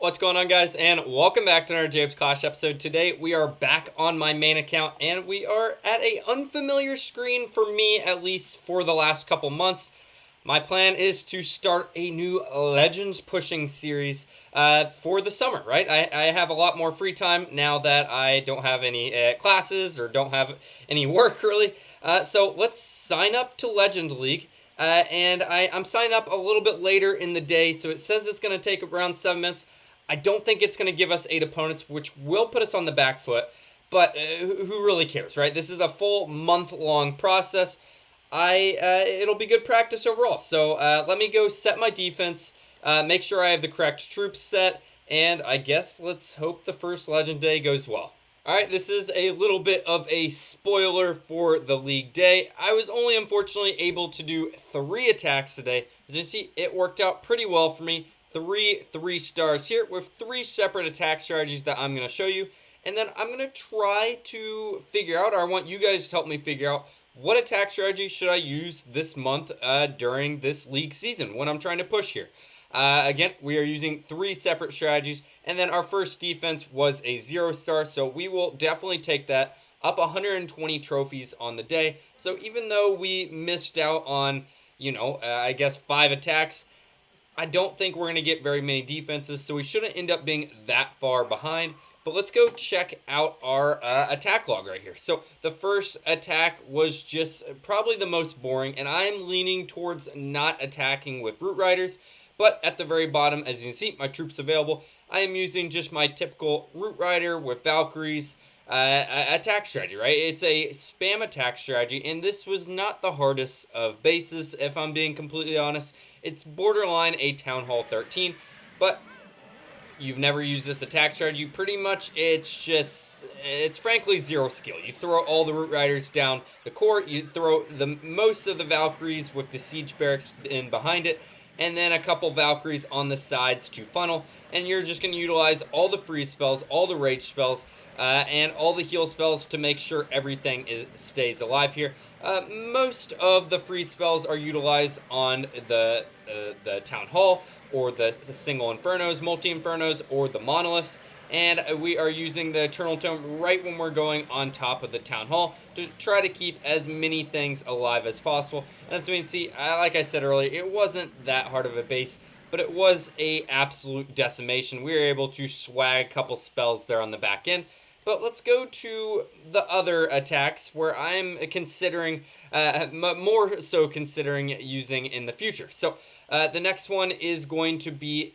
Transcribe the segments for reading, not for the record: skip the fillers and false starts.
What's going on, guys, and welcome back to another Jacob's Clash episode. Today we are back on my main account and we are at a unfamiliar screen for me, at least for the last couple months. My plan is to start a new Legends pushing series for the summer, right? I have a lot more free time now that I don't have any classes or don't have any work really. So let's sign up to Legend League. And I'm signing up a little bit later in the day, so it says it's going to take around 7 minutes. I don't think it's going to give us 8 opponents, which will put us on the back foot, but who really cares, right? This is a full month-long process. It'll be good practice overall. So let me go set my defense, make sure I have the correct troops set, and I guess let's hope the first Legend Day goes well. Alright, this is a little bit of a spoiler for the league day. I was only unfortunately able to do 3 attacks today. As you can see, it worked out pretty well for me. 3 stars here with 3 separate attack strategies that I'm going to show you. And then I'm going to try to figure out, or I want you guys to help me figure out, what attack strategy should I use this month during this league season when I'm trying to push here. Again, we are using 3 separate strategies, and then our first defense was a 0 star, so we will definitely take that up 120 trophies on the day. So even though we missed out on, I guess 5 attacks, I don't think we're going to get very many defenses, so we shouldn't end up being that far behind. But let's go check out our attack log right here. So the first attack was just probably the most boring, and I'm leaning towards not attacking with Root Riders. But at the very bottom, as you can see, my troops available, I am using just my typical Root Rider with Valkyries attack strategy, right? It's a spam attack strategy, and this was not the hardest of bases, if I'm being completely honest. It's borderline a Town Hall 13, but you've never used this attack strategy, pretty much it's frankly 0 skill. You throw all the Root Riders down the court, you throw most of the Valkyries with the Siege Barracks in behind it, and then a couple Valkyries on the sides to funnel, and you're just going to utilize all the freeze spells, all the rage spells, and all the heal spells to make sure everything stays alive here. Most of the freeze spells are utilized on the Town Hall, or the single Infernos, multi-Infernos, or the Monoliths, and we are using the Eternal Tome right when we're going on top of the Town Hall to try to keep as many things alive as possible. And as we can see, like I said earlier, it wasn't that hard of a base, but it was a absolute decimation. We were able to swag a couple spells there on the back end. But let's go to the other attacks where I'm considering, more so considering using in the future. So the next one is going to be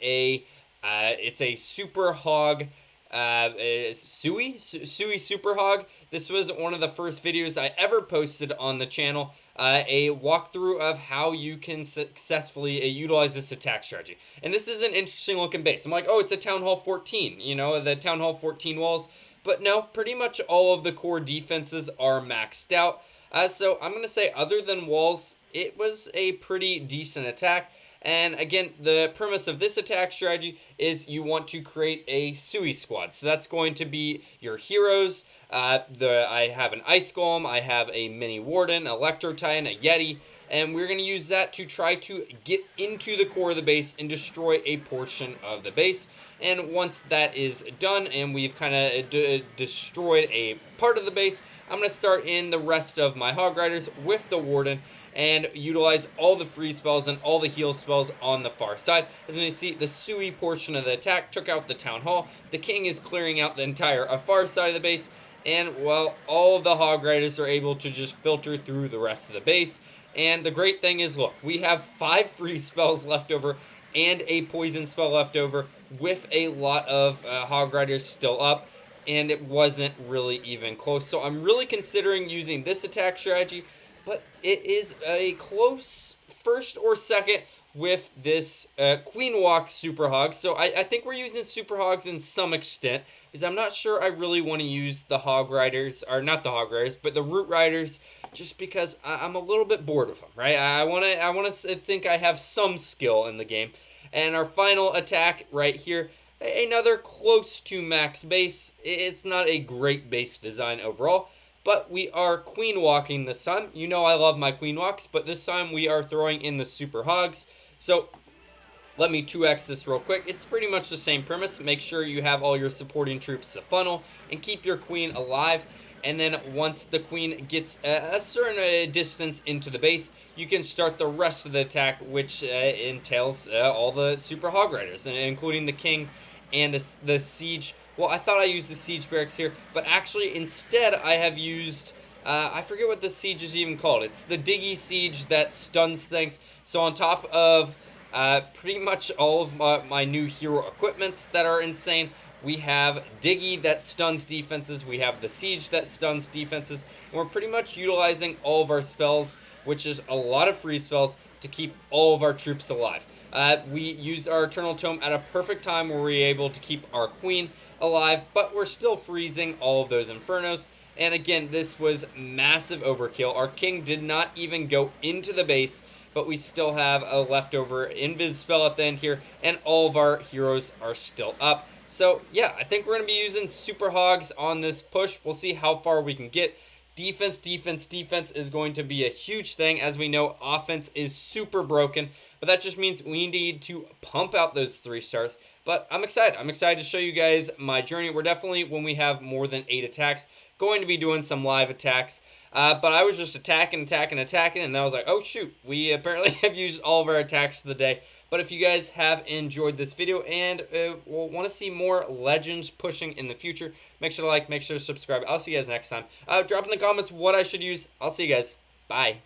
it's a Super Hog, Sui Super Hog. This was one of the first videos I ever posted on the channel, a walkthrough of how you can successfully utilize this attack strategy. And this is an interesting looking base. I'm like, oh, it's a Town Hall 14, the Town Hall 14 walls. But no, pretty much all of the core defenses are maxed out. So I'm going to say, other than walls, it was a pretty decent attack. And again, the premise of this attack strategy is you want to create a Sui squad. So that's going to be your heroes. I have an Ice Golem, I have a Mini Warden, Electro Titan, a Yeti, and we're going to use that to try to get into the core of the base and destroy a portion of the base. And once that is done and we've kind of destroyed a part of the base, I'm going to start in the rest of my Hog Riders with the Warden and utilize all the free spells and all the heal spells on the far side. As you can see, the Sui portion of the attack took out the Town Hall. The King is clearing out the entire far side of the base, and well, all of the Hog Riders are able to just filter through the rest of the base. And the great thing is, look, we have 5 free spells left over and a poison spell left over with a lot of Hog Riders still up, and it wasn't really even close. So I'm really considering using this attack strategy, but it is a close first or second with this Queen Walk Super Hogs. So I think we're using Super Hogs in some extent, because I'm not sure I really want to use the Hog Riders, or not the Hog Riders, but the Root Riders, just because I'm a little bit bored of them, right? I want to think I have some skill in the game. And our final attack right here, another close to max base. It's not a great base design overall, but we are queen walking this time. You know I love my queen walks, but this time we are throwing in the super hogs. So Let me 2x this real quick. It's pretty much the same premise. Make sure you have all your supporting troops to funnel and keep your queen alive. And then once the queen gets a certain distance into the base, you can start the rest of the attack, which entails all the super hog riders, including the king and the siege. Well, I thought I used the siege barracks here, but actually instead I have used... I forget what the siege is even called. It's the Diggy siege that stuns things. So on top of pretty much all of my new hero equipments that are insane, we have Diggy that stuns defenses, we have the Siege that stuns defenses, and we're pretty much utilizing all of our spells, which is a lot of free spells, to keep all of our troops alive. We use our Eternal Tome at a perfect time where we're able to keep our Queen alive, but we're still freezing all of those Infernos. And again, this was massive overkill. Our King did not even go into the base, but we still have a leftover Invis spell at the end here, and all of our heroes are still up. So yeah, I think we're going to be using Super Hogs on this push. We'll see how far we can get. Defense is going to be a huge thing. As we know, offense is super broken, but that just means we need to pump out those 3 stars. But I'm excited. I'm excited to show you guys my journey. We're definitely, when we have more than 8 attacks, going to be doing some live attacks. But I was just attacking, and I was like, oh shoot, we apparently have used all of our attacks for the day. But if you guys have enjoyed this video and want to see more Legends pushing in the future, make sure to like, make sure to subscribe. I'll see you guys next time. Drop in the comments what I should use. I'll see you guys. Bye.